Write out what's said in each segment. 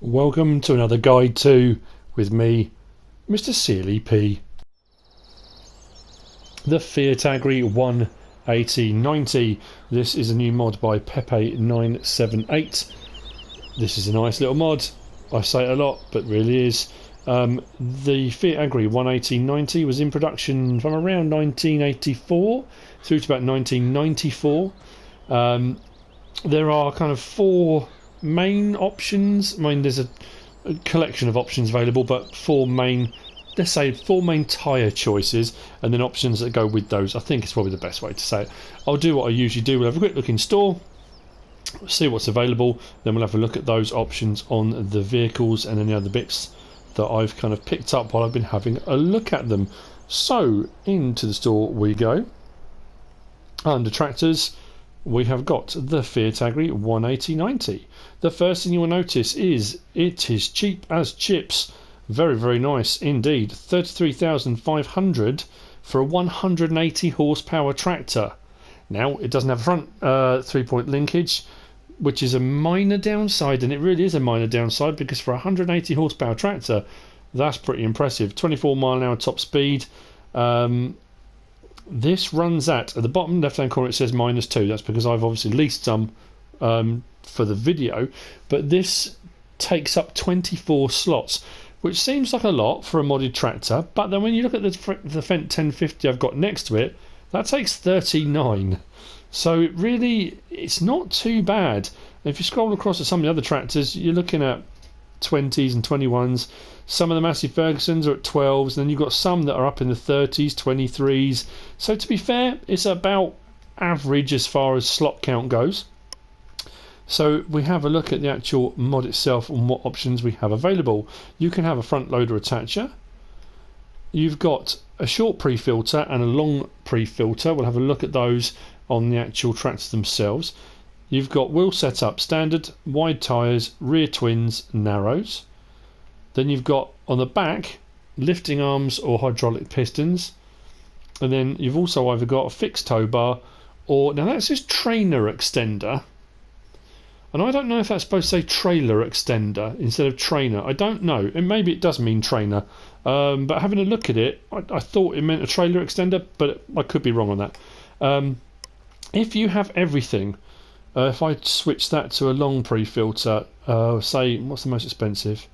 Welcome to another guide to with me, MrSealyp. The Fiatagri 18090. This is a new mod by Pepe978. This is a nice little mod. I say it a lot, but really is. The Fiatagri 18090 was in production from around 1984 through to about 1994. There are kind of four main options. I mean, there's a collection of options available, but four main, let's say four main tyre choices, and then options that go with those. I think it's probably the best way to say it. I'll do what I usually do. We'll have a quick look in store, see what's available, then we'll have a look at those options on the vehicles and any other bits that I've kind of picked up while I've been having a look at them. So into the store we go. Under tractors, we have got the Fiatagri 18090. The first thing you will notice is it is cheap as chips. Very, very nice indeed. 33,500 for a 180 horsepower tractor. Now, it doesn't have a front 3-point linkage, which is a minor downside, and it really is a minor downside because for a 180 horsepower tractor, that's pretty impressive. 24 mile an hour top speed. This runs at the bottom left hand corner, it says -2. That's because I've obviously leased some for the video, but this takes up 24 slots, which seems like a lot for a modded tractor, but then when you look at the Fendt 1050 I've got next to it, that takes 39. So it's not too bad. If you scroll across at some of the other tractors, you're looking at 20s and 21s. Some of the Massey Fergusons are at 12s, and then you've got some that are up in the 30s, 23s. So to be fair, it's about average as far as slot count goes. So we have a look at the actual mod itself and what options we have available. You can have a front loader attacher. You've got a short pre-filter and a long pre-filter. We'll have a look at those on the actual tractors themselves. You've got wheel setup standard, wide tyres, rear twins, narrows. Then you've got on the back lifting arms or hydraulic pistons, and then you've also either got a fixed tow bar or, now that says trainer extender, and I don't know if that's supposed to say trailer extender instead of trainer. I don't know, and maybe it does mean trainer, but having a look at it, I thought it meant a trailer extender, but I could be wrong on that. If you have everything, if I switch that to a long pre-filter, say, what's the most expensive?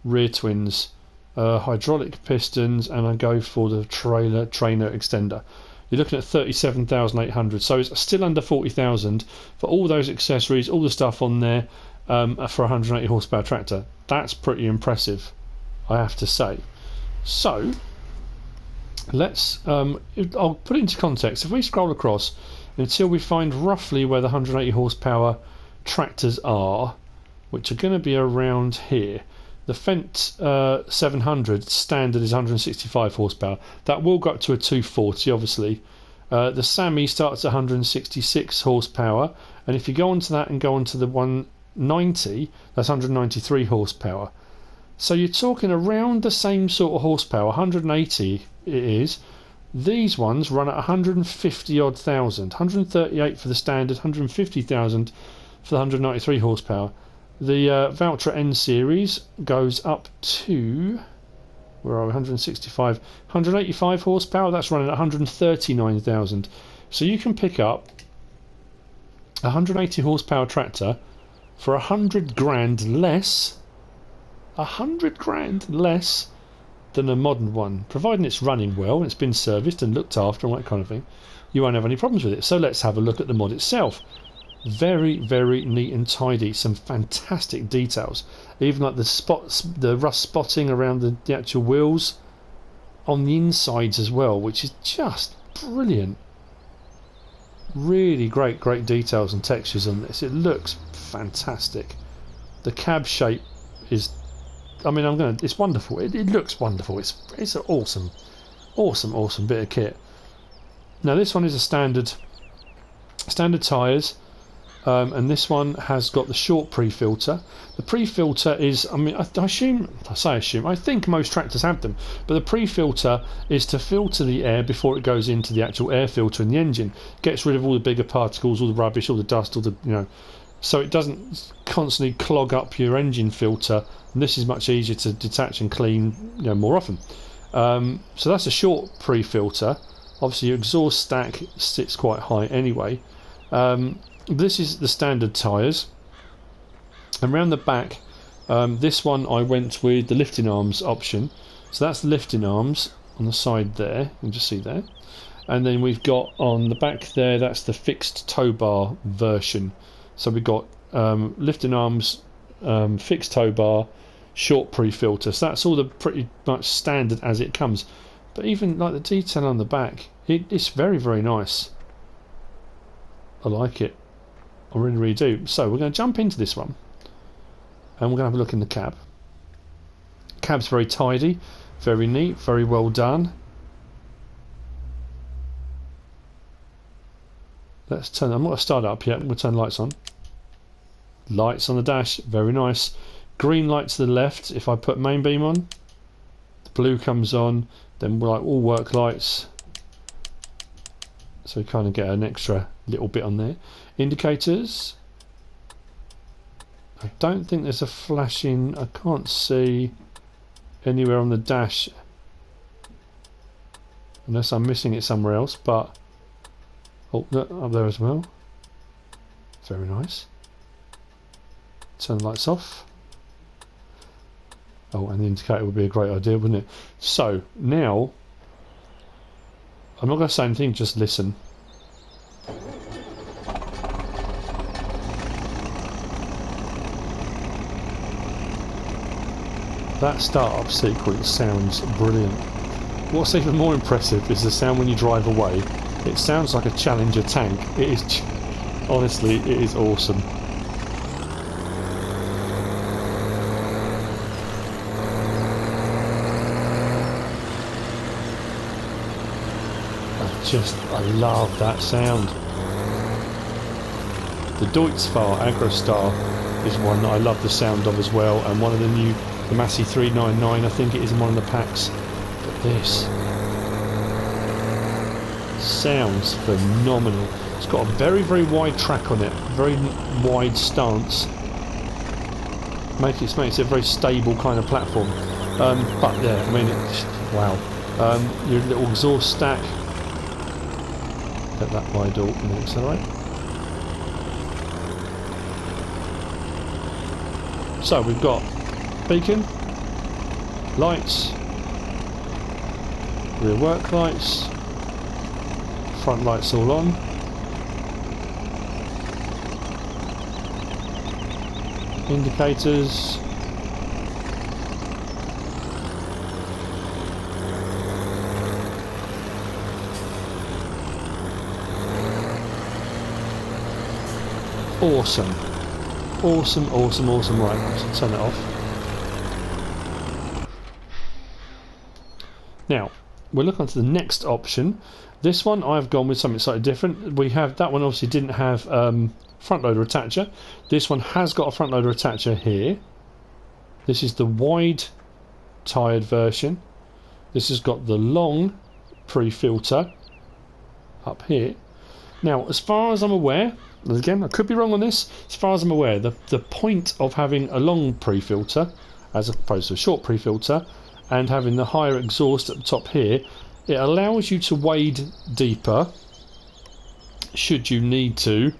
Rear twins, hydraulic pistons, and I go for the trainer extender. You're looking at 37,800, so it's still under 40,000 for all those accessories, all the stuff on there, for a 180 horsepower tractor. That's pretty impressive, I have to say. So let's I'll put it into context. If we scroll across until we find roughly where the 180 horsepower tractors are, which are going to be around here. The Fendt 700 standard is 165 horsepower. That will go up to a 240, obviously. The Sammy starts at 166 horsepower, and if you go onto that and go onto the 190, that's 193 horsepower. So you're talking around the same sort of horsepower, 180 it is. These ones run at 150 odd thousand, 138 for the standard, 150,000 for the 193 horsepower. The Valtra N series goes up to, where are we, 165, 185 horsepower. That's running at 139,000. So you can pick up a 180 horsepower tractor for 100 grand less, 100 grand less than a modern one, providing it's running well and it's been serviced and looked after and that kind of thing. You won't have any problems with it. So let's have a look at the mod itself. Very, very neat and tidy. Some fantastic details, even like the spots, the rust spotting around the actual wheels on the insides as well, which is just brilliant. Really great details and textures on this. It looks fantastic. The cab shape is, I mean, it's wonderful. It looks wonderful. It's an awesome bit of kit. Now this one is a standard tyres. And this one has got the short pre-filter. The pre-filter is, I mean, I think most tractors have them, but the pre-filter is to filter the air before it goes into the actual air filter in the engine. Gets rid of all the bigger particles, all the rubbish, all the dust, all the so it doesn't constantly clog up your engine filter, and this is much easier to detach and clean, you know, more often. So that's a short pre-filter. Obviously your exhaust stack sits quite high anyway. This is the standard tyres, and around the back, this one I went with the lifting arms option. So that's the lifting arms on the side there, you can just see there. And then we've got on the back there, that's the fixed tow bar version. So we've got lifting arms, fixed tow bar, short pre-filter. So that's all the pretty much standard as it comes. But even like the detail on the back, it's very, very nice. I like it. I really, really do. So we're going to jump into this one, and we're going to have a look in the cab. Cab's very tidy, very neat, very well done. Let's turn. I'm not going to start it up yet. We'll turn lights on. Lights on the dash, very nice. Green light to the left. If I put main beam on, the blue comes on. Then we're like all work lights. So we kind of get an extra little bit on there. Indicators. I don't think there's a flashing. I can't see anywhere on the dash, unless I'm missing it somewhere else. But oh, look, up there as well. Very nice. Turn the lights off. Oh, and the indicator would be a great idea, wouldn't it? So now, I'm not going to say anything, just listen. That start-up sequence sounds brilliant. What's even more impressive is the sound when you drive away. It sounds like a Challenger tank. It is, honestly, it is awesome. I love that sound. The Deutz-Fahr Agrostar is one that I love the sound of as well, and one of the new, the Massey 399, I think it is in one of the packs. But this sounds phenomenal. It's got a very, very wide track on it, very wide stance. Makes it a very stable kind of platform. But yeah, I mean, wow. Your little exhaust stack. Let that wide door and then accelerate. So we've got beacon, lights, rear work lights, front lights all on. Indicators. Awesome. Awesome, awesome, awesome. Right, let's turn it off. Now, we'll look on to the next option. This one I've gone with something slightly different. We have, that one obviously didn't have front loader attacher. This one has got a front loader attacher here. This is the wide tired version. This has got the long pre-filter up here. Now, as far as I'm aware, and again, I could be wrong on this, as far as I'm aware, the point of having a long pre-filter as opposed to a short pre-filter and having the higher exhaust at the top here, it allows you to wade deeper should you need to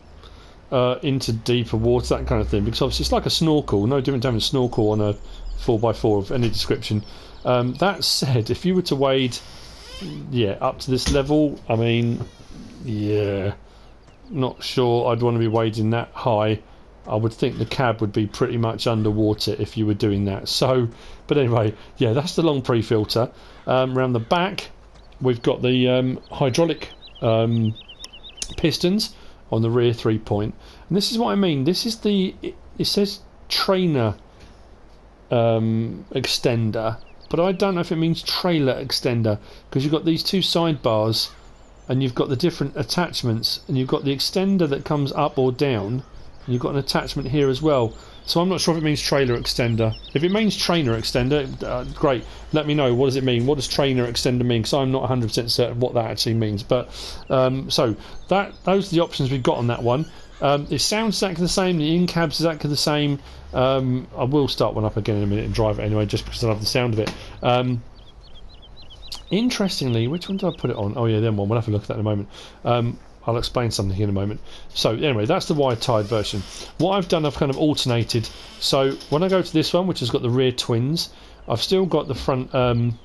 into deeper water, that kind of thing, because obviously it's like a snorkel, no different to having a snorkel on a 4x4 of any description. That said, if you were to wade up to this level, I mean, yeah, not sure I'd want to be wading that high. I would think the cab would be pretty much underwater if you were doing that. So, but anyway, yeah, that's the long pre-filter. Around the back, we've got the hydraulic pistons on the rear 3-point, and this is what I mean. This is the, it says trainer extender, but I don't know if it means trailer extender, because you've got these two sidebars and you've got the different attachments, and you've got the extender that comes up or down, and you've got an attachment here as well. So I'm not sure if it means trailer extender. If it means trainer extender, great, let me know. What does it mean? What does trainer extender mean? Because I'm not 100% certain what that actually means. But so those are the options we've got on that one. It sounds exactly the same. The in-cab's exactly the same. I will start one up again in a minute and drive it anyway, just because I love the sound of it. Interestingly, which one did I put it on? Oh yeah, then one. We'll have a look at that in a moment. I'll explain something in a moment. So anyway, that's the wide-tied version. What I've done, I've kind of alternated. So when I go to this one, which has got the rear twins, I've still got the front front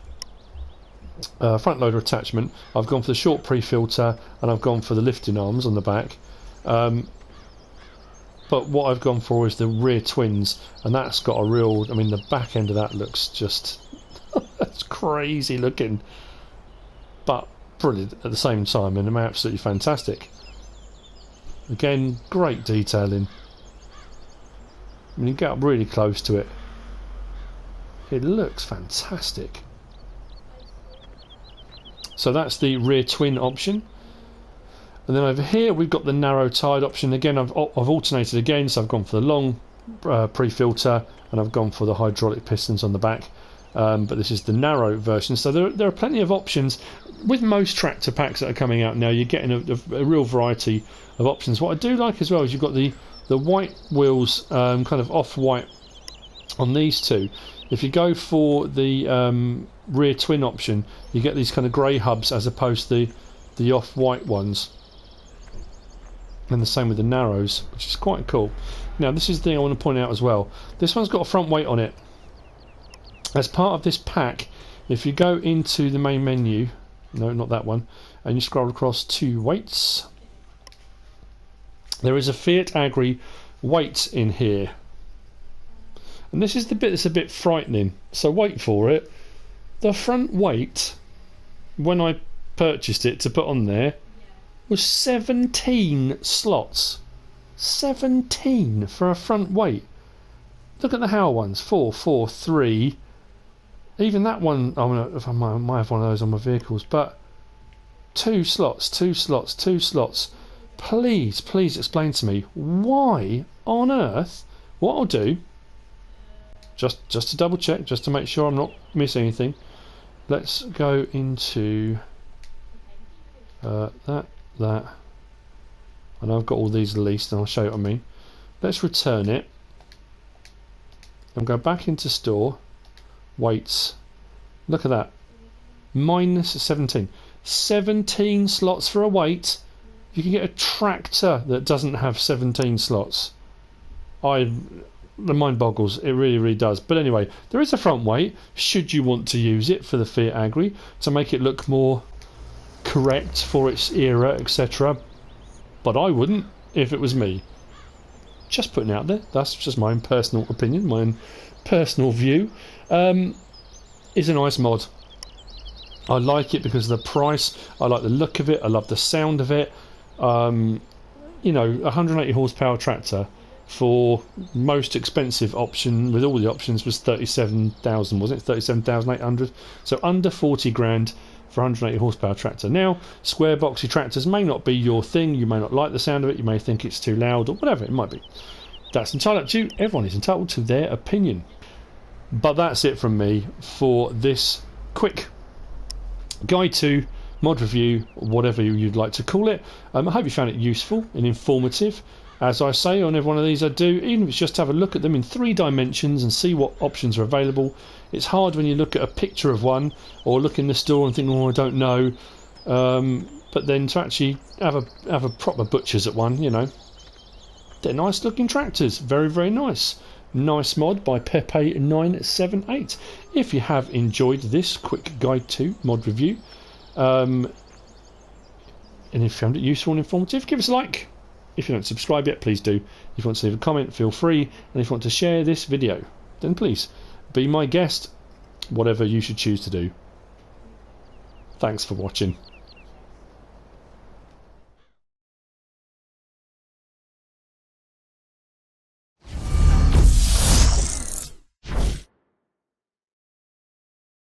loader attachment. I've gone for the short pre-filter, and I've gone for the lifting arms on the back. But what I've gone for is the rear twins, and that's got a real... I mean, the back end of that looks just... that's crazy looking, but brilliant at the same time, and they're absolutely fantastic. Again, great detailing. When you get up really close to it, it looks fantastic. So that's the rear twin option. And then over here we've got the narrow tied option. Again, I've alternated again, so I've gone for the long pre-filter, and I've gone for the hydraulic pistons on the back. But this is the narrow version, so there are plenty of options. With most tractor packs that are coming out now, you're getting a real variety of options. What I do like as well is you've got the white wheels, kind of off-white on these two. If you go for the rear twin option, you get these kind of grey hubs as opposed to the off-white ones. And the same with the narrows, which is quite cool. Now this is the thing I want to point out as well. This one's got a front weight on it. As part of this pack, if you go into the main menu, no, not that one, and you scroll across to weights, there is a Fiatagri weight in here. And this is the bit that's a bit frightening, so wait for it. The front weight, when I purchased it to put on there, was 17 slots. 17 for a front weight. Look at the Howell ones, 4, 4, 3. Even that one, I might have one of those on my vehicles, but 2 slots, 2 slots, 2 slots. Please explain to me why on earth. What I'll do, just to double check, just to make sure I'm not missing anything, let's go into that, and I've got all these released, and I'll show you what I mean. Let's return it and go back into store. Weights, look at that, minus 17. 17 slots for a weight. You can get a tractor that doesn't have 17 slots. The mind boggles, it really does. But anyway, there is a front weight should you want to use it for the Fiatagri to make it look more correct for its era, etc. But I wouldn't if it was me. Just putting it out there. That's just my own personal opinion, my own personal view. Is a nice mod. I like it because of the price. I like the look of it. I love the sound of it. You know, 180 horsepower tractor for most expensive option with all the options was 37,000, was it? 37,800. So under 40 grand for 180 horsepower tractor. Now, square boxy tractors may not be your thing. You may not like the sound of it. You may think it's too loud or whatever it might be. That's entirely up to you. Everyone is entitled to their opinion. But that's it from me for this quick guide to mod review, whatever you'd like to call it. I hope you found it useful and informative. As I say on every one of these I do, even if it's just to have a look at them in 3 dimensions and see what options are available. It's hard when you look at a picture of one or look in the store and think, oh, I don't know. But then to actually have a proper butcher's at one, you know. They're nice looking tractors, very nice. Nice mod by Pepe978. If you have enjoyed this quick guide to mod review, and if you found it useful and informative, give us a like. If you don't subscribe yet, please do. If you want to leave a comment, feel free. And if you want to share this video, then please be my guest, whatever you should choose to do. Thanks for watching.